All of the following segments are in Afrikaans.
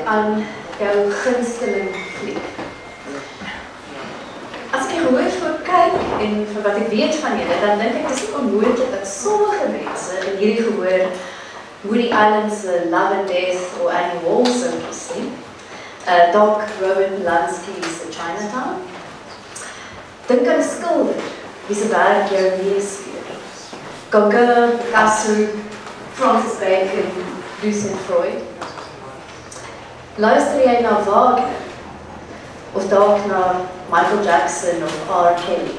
aan jou gunsteling fliek? As ek gehoor voor kyk en vir wat ek weet van julle, dan dink ek dis nie onmoontlik dat sommige mense in hierdie gehoor Woody Allen's Love and Death of Annie Walls sien. Dalk Roman Polanski's Chinatown. Dink aan 'n skilder wie se werk jou meesleer. Gauguin, Picasso, Francis Bacon, Lucian Freud. Luister jy na Wagner of dalk na Michael Jackson of R. Kelly?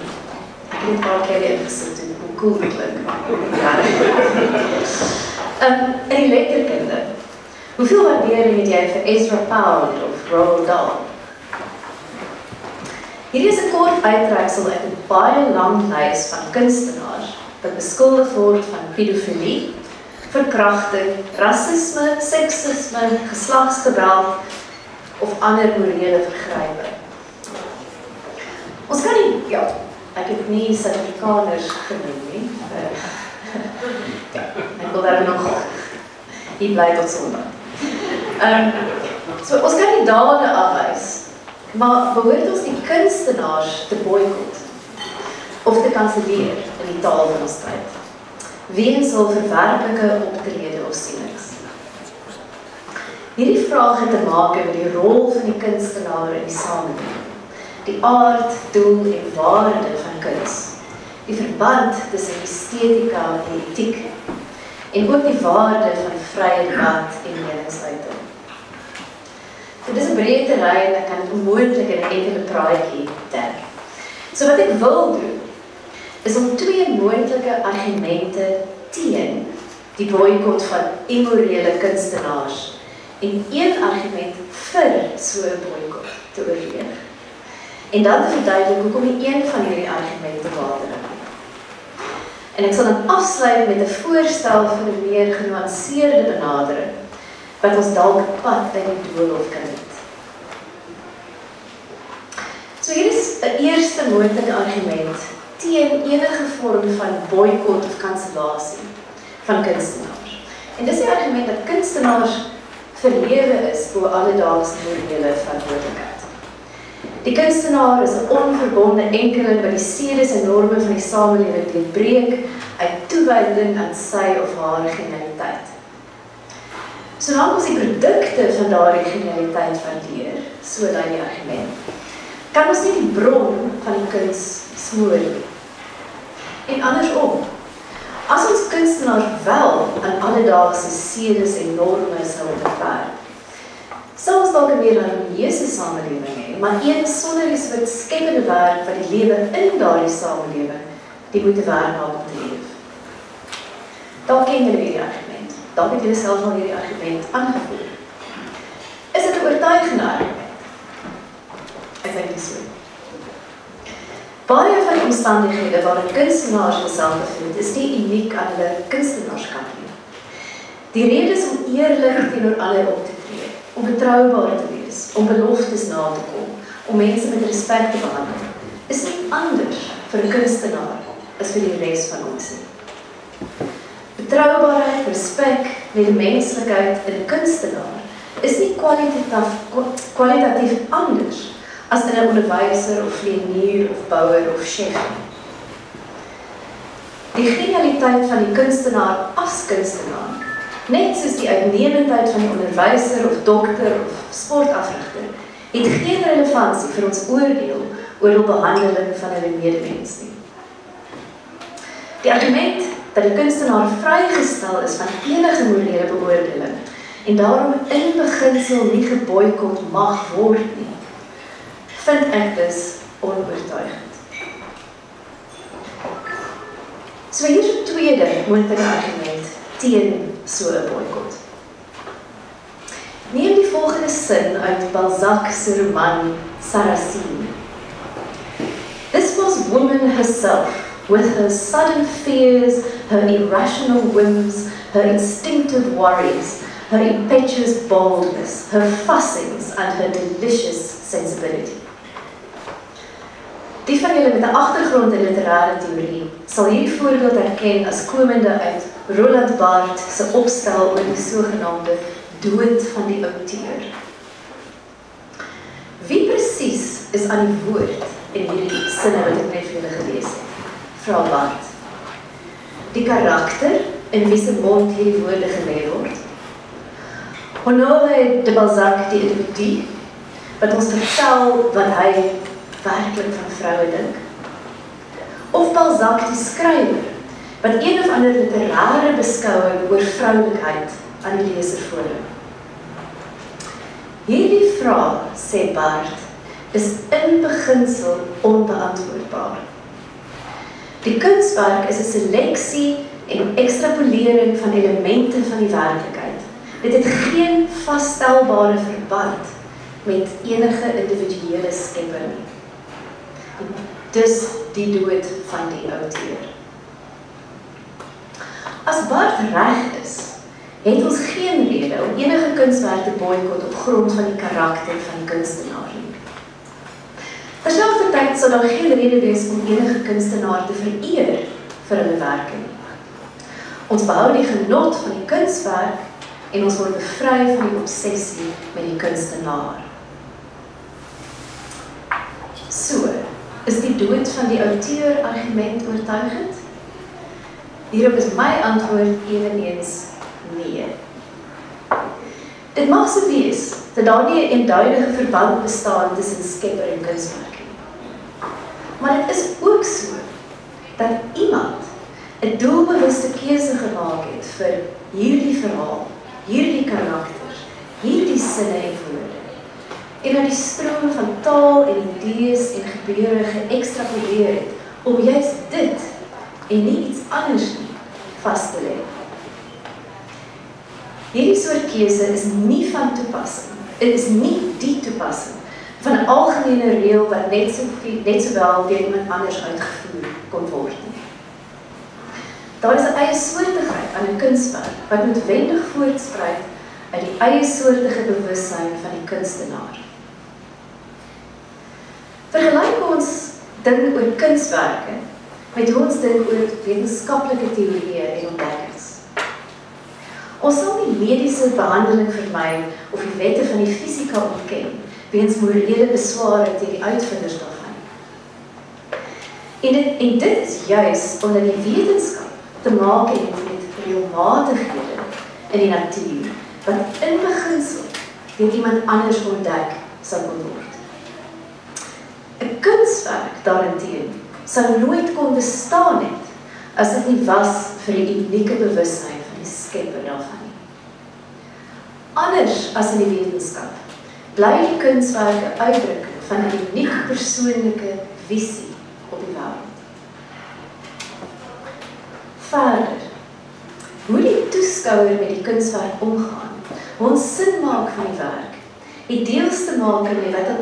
Ek het R. Kelly ingesit en hoe cool dit klink. In die letterkunde, hoeveel waardering het jy vir Ezra Pound of Roald Dahl? Hierdie is 'n kort uittreksel uit 'n baie lang lys van kunstenaars wat beskuldig word van pedofilie, verkrachting, rasisme, seksisme, geslagsgeweld of ander morele vergrype. Ons kan nie, ja, ek het nie Suid-Afrikaners genoem nie. Ek wil daar nog hier bly tot Sondag. So ons kan nie dade afwys, maar behoort ons die kunstenaars te boycott of te kanselleer in die taal van ons tyd, weens hul verwerplike optrede of sienings. Hierdie vraag het te maak met die rol van die kunstenaar in die samelewing, die aard, doel en waarde van kuns, die verband tussen estetika en etiek, en ook die waarde van vrye debat en meningsuiting. Dit is 'n breë terrein, ek kan onmoontlik in 'n enkele praatjie dek. So wat ek wil doen, is om 2 moontlike argumente teen die boycott van immorele kunstenaars en 1 argument vir so 'n boycott te oorweeg. En dan te verduidelik hoekom een van hierdie argumente waarde is. En ek sal dan afsluit met 'n voorstel vir 'n meer genuanceerde benadering wat ons dalk 'n pad uit die doolhof kan het. So hier is 'n eerste moontlike argument teen enige vorm van boycott of kansellasie van kunstenaars. En dis die argument dat kunstenaars verhewe is bo alledaagse morele verantwoordelikheid. Die kunstenaar is 'n onverbonde enkeling wat die sedes en norme van die samelewing deurbreek uit toewyding aan sy of haar genialiteit. Solank ons die produkte van daardie genialiteit waardeer, so lei die argument, kan ons nie die bron van die kuns smoor nie. En andersom, as ons kunstenaars wel aan alledaagse sedes en norme sou onderwerp, sal ons dalk 'n meer harmonieuse samelewing hê, maar een sonder die soort skepende werk wat die lewe in daardie samelewing die moeite werd maak om te leef. Dalk ken julle hierdie argument. Dalk het julle self al hierdie argument aangevoer. Is dit 'n oortuigende argument? Ek dink nie so. Baie van die omstandighede waarin kunstenaars hulself bevind, is nie uniek aan hulle kunstenaarskap nie. Die rede is om eerlik teenoor ander op te tree, om betroubaar te wees, om beloftes na te kom, om mense met respek te behandel, is nie anders vir 'n kunstenaar as vir die res van ons nie. Betroubaarheid, respek, medemenslikheid in 'n kunstenaar is nie kwalitatief anders as in 'n onderwyser of vlieënier of bouer of chef. Die genialiteit van die kunstenaar as kunstenaar, net soos die uitnemendheid van die onderwyser of dokter of sportafrigter, het geen relevantie vir ons oordeel oor hul behandeling van hulle medemens nie. Die argument dat die kunstenaar vrygestel is van enige morele beoordeling en daarom in beginsel nie geboycott mag word nie, vind ek dus onoortuigend. So hier is 'n tweede moontlike argument teen so 'n boycott. Neem die volgende sin uit Balzac se roman Sarrasine. This was woman herself, with her sudden fears, her irrational whims, her instinctive worries, her impetuous boldness, her fussings, and her delicious sensibility. Die van julle met 'n agtergrond in literêre teorie sal hierdie voorbeeld herken as komende uit Roland Barthes se opstel oor die sogenaamde dood van die outeur. is aan die woord in hierdie sinne wat ek net vir julle gelees het. Vra Bart. Die karakter in wie se mond hierdie woorde gelê word. Honoré de Balzac die individu, wat ons vertel wat hy werklik van vroue dink. Of Balzac die skrywer, wat een of ander literêre beskouing oor vroulikheid aan die leser voorhou. Hierdie vraag, sê Bart, is in beginsel onbeantwoordbaar. Die kunswerk is 'n seleksie en ekstrapolering van elemente van die werklikheid. Dit het geen vasstelbare verband met enige individuele skepper nie. Dis die dood van die outeur. As Bart reg is, het ons geen rede om enige kunswerk te boikot op grond van die karakter van die kunstenaar nie. Terselfdertyd sal daar geen rede wees om enige kunstenaar te vereer vir hulle werke nie. Ons behou die genot van die kunswerk en ons word bevry van die obsessie met die kunstenaar. So, is die dood van die outeur argument oortuigend? Hierop is my antwoord eweneens nee. Dit mag so wees dat daar nie 'n eenduidige verband bestaan tussen skepper en kunswerk nie. Maar dit is ook so dat iemand 'n doelbewuste keuse gemaak het vir hierdie verhaal, hierdie karakters, hierdie sinne en woorde. En dat die stroom van taal en idees en gebeure geëkstrapoleer het om juist dit en nie iets anders nie vas te lê. Hierdie soort keuse is nie van toepassing. Dit is nie die toepassing van 'n algemene reël wat net sowel deur iemand anders uitgevoer kon word nie. Daar is 'n eie soortigheid aan 'n kunswerk wat noodwendig voortspruit uit die eie soortige bewussyn van die kunstenaar. Vergelyk ons dink oor kunswerke met hoe ons dink oor wetenskaplike teorieë en ontdekkings. Ons sal nie mediese behandeling vermy of die wette van die fisika ontken weens morele besware teen die uitvinders daarvan. En dit is juis omdat die wetenskap te maak het met reëlmatighede in die natuur, wat in beginsel deur iemand anders ontdek sal kon word. 'n Kunswerk daarenteen sou nooit kon bestaan het as dit nie was vir die unieke bewussyn van die skepper daarvan nie. Anders as in die wetenskap, bly die kunswerk 'n uitdrukking van 'n uniek persoonlike visie op die wêreld. Verder, hoe die toeskouer met die kunswerk omgaan, hoe ons sin maak van die werk, het deels te maak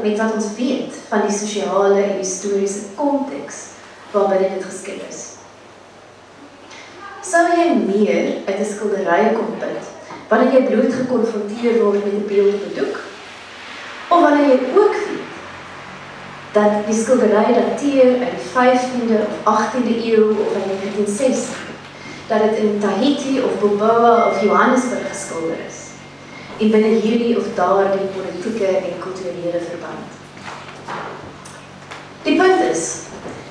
met wat ons weet van die sosiale en historiese konteks waarbinne dit geskep is. Sou jy meer uit 'n skildery kon put wanneer jy bloot gekonfronteer word met 'n beeld op 'n doek? Of wanneer jy ook weet dat die skildery dateer uit die 15de of 18de eeu of uit 1960, dat dit in Tahiti of Bilbao of Johannesburg geskilder is, en binne hierdie of daardie politieke en kulturele verband. Die punt is,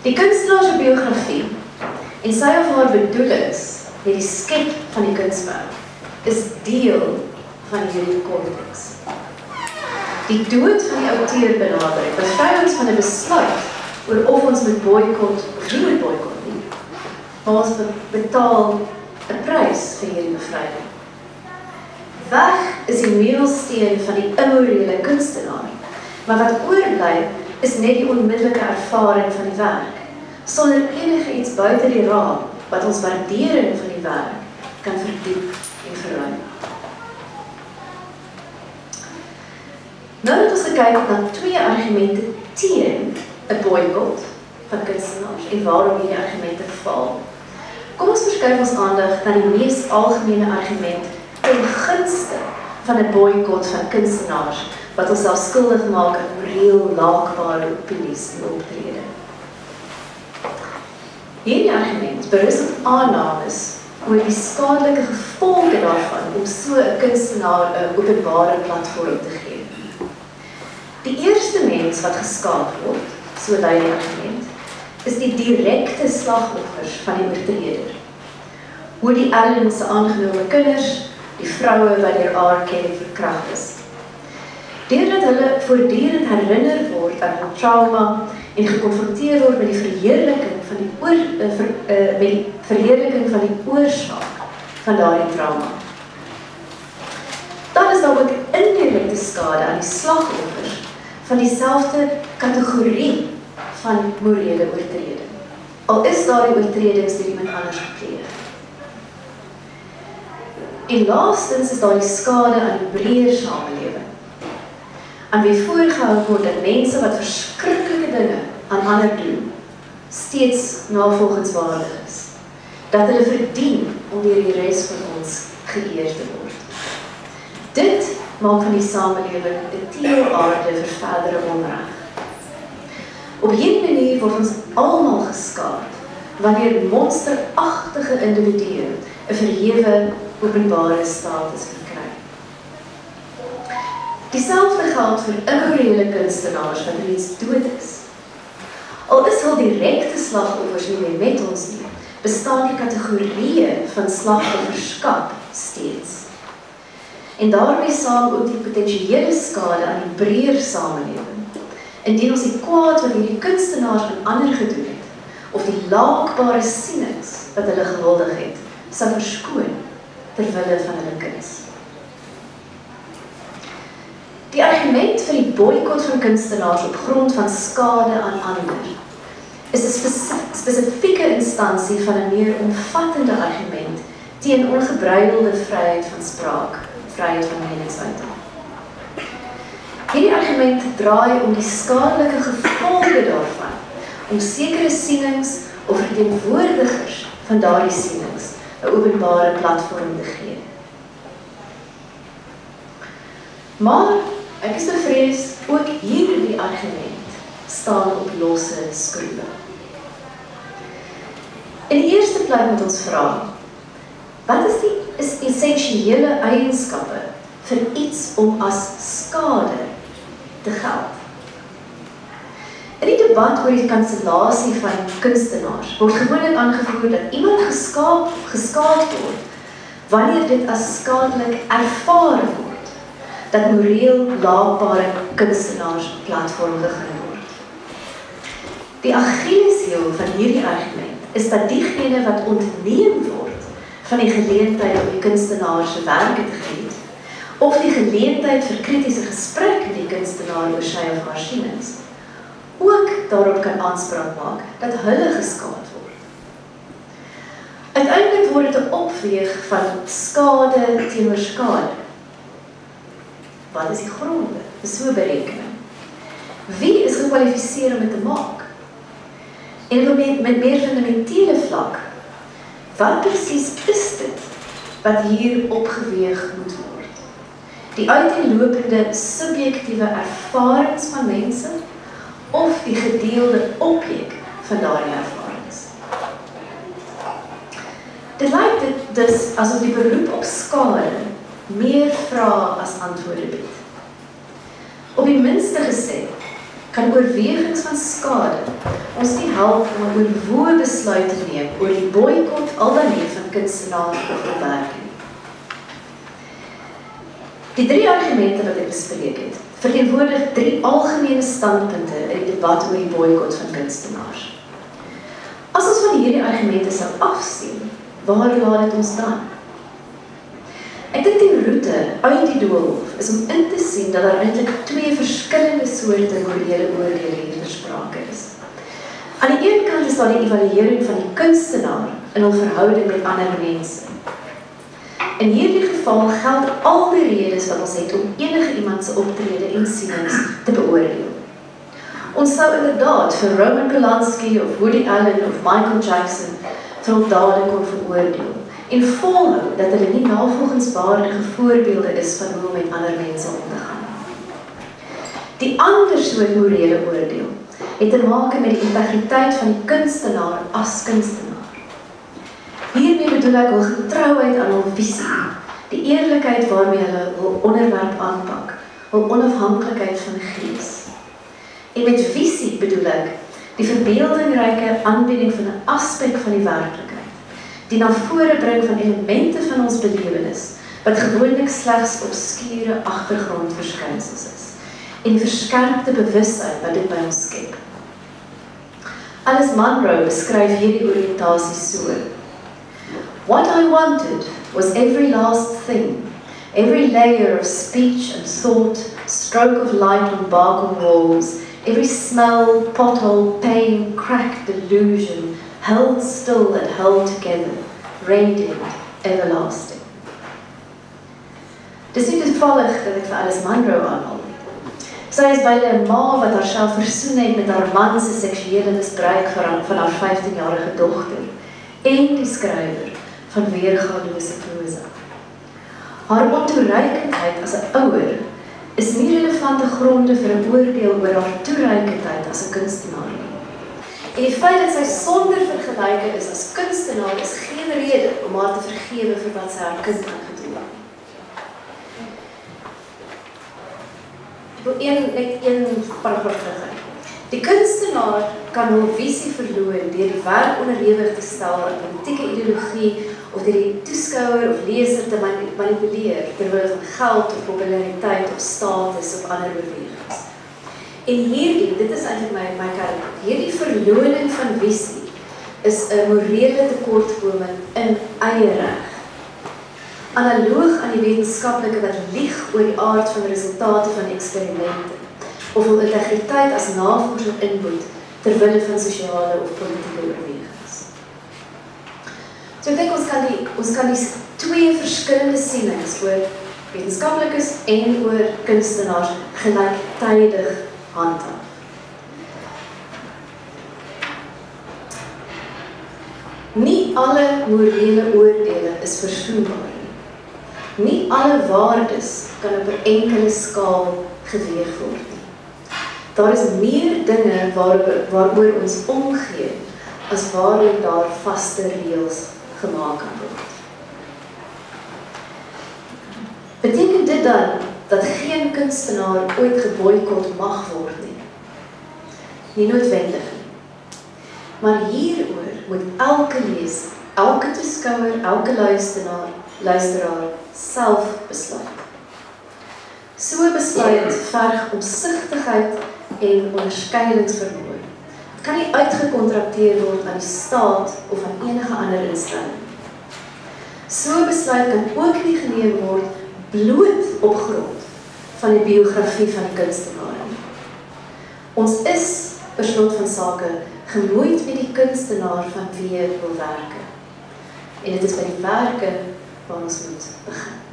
die kunstenaar se biografie en sy of haar bedoelings met die skep van die kunswerk is deel van hierdie konteks. Die dood van die outeur benadering bevry ons van 'n besluit oor of ons moet boikot of nie moet boikot nie, maar ons betaal 'n prys vir hierdie bevryding. Weg is die meulsteen van die immorele kunstenaar, maar wat oorbly is net die onmiddellike ervaring van die werk, sonder enige iets buite die raam wat ons waardering van die werk kan verdiep en verruim. Nou het ons gekyk na 2 argumente teen 'n boikot van kunstenaars en waarom hierdie argumente val. Kom ons verskuif ons aandag na die mees algemene argument ten gunste van 'n boikot van kunstenaars wat ons self skuldig maak aan moreel laakbare opinies en optrede. Hierdie argument berus op aannames oor die skadelike gevolge daarvan om so 'n kunstenaar 'n openbare platform te gee. Die eerste mens wat geskaad word, so lui die argument, is die direkte slagoffers van die oortreder. Woody Allen se aangenome kinders, die vroue wat deur R. Kelly verkragt is. Deurdat hulle voortdurend herinner word aan hul trauma en gekonfronteer word met die verheerliking van die oorsaak van daardie trauma. Dan is daar ook indirekte skade aan die slagoffers van dieselfde kategorie van morele oortreding. Al is daardie oortredings deur iemand anders gepleeg. En laastens is daar die skade aan die breër samelewing, aan wie voorgehou word dat mense wat verskriklike dinge aan ander doen, steeds navolgenswaardig is, dat hulle verdien om deur die res van ons geëer te word. Dit maak van die samelewing 'n teelaarde vir verdere onreg. Op hierdie manier word ons almal geskaad, wanneer monsteragtige individue 'n verhewe openbare status verkry. Dieselfde geld vir immorele kunstenaars wat reeds dood is. Al is hul direkte slagoffers nie meer met ons nie, bestaan die kategorieë van slagofferskap steeds. En daarmee saam ook die potensiële skade aan die breër samelewing, indien ons die kwaad wat hierdie kunstenaars aan ander gedoen het, of die laakbare sienings wat hulle gewildig het, sal verskoon terwille van hulle kuns. Die argument vir die boikot van kunstenaars op grond van skade aan ander is 'n spesifieke instansie van 'n meer omvattende argument teen ongebreidelde vryheid van spraak, vryheid van meningsuiting. Hierdie argument draai om die skadelike gevolge daarvan, om sekere sienings of verteenwoordigers van daardie sienings 'n openbare platform te gee. Maar ek is bevrees ook hierdie argument staan op losse skroewe. In die eerste plek moet ons vra, wat is die essensiële eienskappe vir iets om as skade te geld? In die debat oor die kansellasie van kunstenaars word gewoonlik aangevoer dat iemand geskaad word wanneer dit as skadelik ervaar word dat moreel laakbare kunstenaars platform gegee word. Die Achilleshiel van hierdie argument is dat diegene wat ontneem word van die geleentheid om die kunstenaar se werke te geniet, of die geleentheid vir kritiese gesprek met die kunstenaar oor sy of haar sienings, ook daarop kan aanspraak maak dat hulle geskaad word. Uiteindelik word dit 'n opweeg van skade teenoor skade. Wat is die gronde vir so 'n berekening? Wie is gekwalifiseer om dit te maak? En met meer fundamentele vlak, wat presies is dit wat hier opgeweeg moet word? Die uiteenlopende subjektiewe ervarings van mense of die gedeelde objek van daardie ervarings? Dit lyk dus asof die beroep op skade meer vrae as antwoorde bied. Op die minste gesê, kan oorwegings van skade ons nie help om 'n oorwoë besluit te neem oor die boikot al dan nie van kunstenaars of hul werke nie. Die 3 argumente wat ek bespreek het, verteenwoordig 3 algemene standpunte in die debat oor die boikot van kunstenaars. As ons van hierdie argumente sal afsien, waar laat dit ons dan? Ek dink die roete uit die doolhof is om in te sien dat daar eintlik 2 verskillende soorte morele oordeele hier ter sprake is. Aan die een kant is daar die evaluering van die kunstenaar in hul verhouding met ander mense. In hierdie geval geld al die redes wat ons het om enige iemand se optrede en sienings te beoordeel. Ons sou inderdaad vir Roman Polanski of Woody Allen of Michael Jackson vir hul dade kon veroordeel en volhou dat hulle nie navolgenswaardige voorbeelde is van hoe om met ander mense om te gaan. Die ander soort morele oordeel het te maak met die integriteit van die kunstenaar as kunstenaar. Hiermee bedoel ek hul getrouheid aan hul visie, die eerlikheid waarmee hulle hul onderwerp aanpak, hul onafhanklikheid van gees. En met visie bedoel ek die verbeeldingryke aanbieding van 'n aspek van die werklikheid, die na vore bring van elemente van ons belewenis, wat gewoonlik slegs obskure agtergrondverskynsels is, en die verskerpte bewustheid wat dit by ons skep. Alice Munro beskryf hierdie oriëntasie so: What I wanted was every last thing, every layer of speech and thought, stroke of light on bark on walls, every smell, pothole, pain, crack, delusion, held still and held together, radiant, everlasting. Dis nie toevallig dat ek vir Alice Munro aanhaal. Sy is by 'n ma wat haarself versoen het met haar man se seksuele misbruik van haar 15-jarige dogter en die skrywer van weergalose prosa. Haar ontoereikendheid as 'n ouer is nie relevante gronde vir 'n oordeel oor haar toereikendheid as 'n kunstenaar nie. En die feit dat sy sonder vergelyke is as kunstenaar is geen rede om haar te vergewe vir wat sy haar kind aangedoen het. Net een paragraaf terug. Die kunstenaar kan hul visie verloor deur die werk onderhewig te stel aan politieke ideologie of deur die toeskouer of leser te manipuleer terwyl van geld of populariteit of status of ander bewegings. En hierdie, dit is eintlik my kern, hierdie verloning van visie is 'n morele tekortkoming in eie reg. Analoog aan die wetenskaplike wat lieg oor die aard van resultate van eksperimente, of hul integriteit as navorser inboet terwille van sosiale of politieke oorwegings. So ek dink ons kan die twee verskillende sienings oor wetenskaplikes en oor kunstenaars gelyktydig handhaaf. Nie alle morele oordeele is versoenbaar. Nie alle waardes kan op 'n enkele skaal geweeg word. Daar is meer dinge waaroor ons omgee as waaroor daar vaste reëls gemaak kan word. Beteken dit dan dat geen kunstenaar ooit geboikot mag word nie? Nie noodwendig nie. Maar hieroor moet elke leser, elke toeskouer, elke luisteraar self besluit. So besluit verg omsigtigheid en onderskeidingsvermoë. Dit kan nie uitgekontrakteer word aan die staat of aan enige ander instelling. So besluit kan ook nie geneem word bloot op grond van die biografie van die kunstenaar. Ons is, per slot van sake, gemoeid met die kunstenaar van wie wil werke. En dit is by die werke waar ons moet begin.